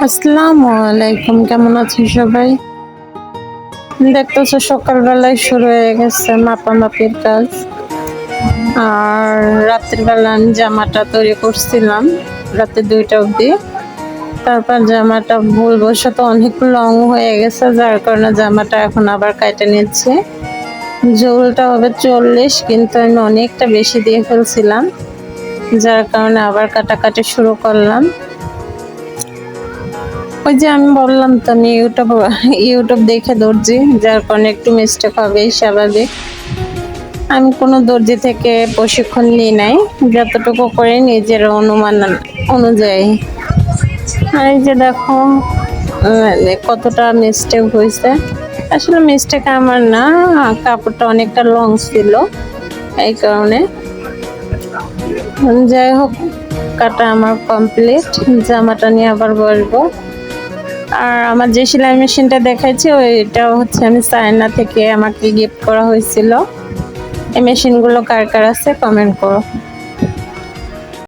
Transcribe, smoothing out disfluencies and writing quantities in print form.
আসসালামু আলাইকুম, কেমন আছেন সবাই? দেখতেছো সকালবেলায় শুরু হয়ে গেছে মাপামাপির কাজ। আর রাতের বেলা আমি জামাটা তৈরি করছিলাম রাতে 2টা অবধি। তারপর জামাটা ভুলবশত অনেক লং হয়ে গেছে, যার কারণে জামাটা এখন আবার কাটে নিচ্ছে। ঝোলটা হবে 40, কিন্তু আমি অনেকটা বেশি দিয়ে ফেলছিলাম, যার কারণে আবার কাটাকাটি শুরু করলাম। ওই যে আমি বললাম তো আমি ইউটিউব দেখে দর্জি, যার কারণে একটু মিস্টেক হবেই স্বাভাবিক। আমি কোনো দর্জি থেকে প্রশিক্ষণ নিই নাই, যতটুকু করে নিজের অনুমান অনুযায়ী। আর এই যে দেখো কতটা মিস্টেক হয়েছে। আসলে মিস্টেক আমার না, কাপড়টা অনেকটা লং ছিল এই কারণে। যাই হোক, কাটা আমার কমপ্লিট। জামাটা নিয়ে আবার বসবো। আর আমার যে সেলাই মেশিনটা দেখাচ্ছি ওইটা হচ্ছে আমি চায়না থেকে আমাকে গিফট করা হয়েছিল। এই মেশিনগুলো কার কার আছে কমেন্ট করো।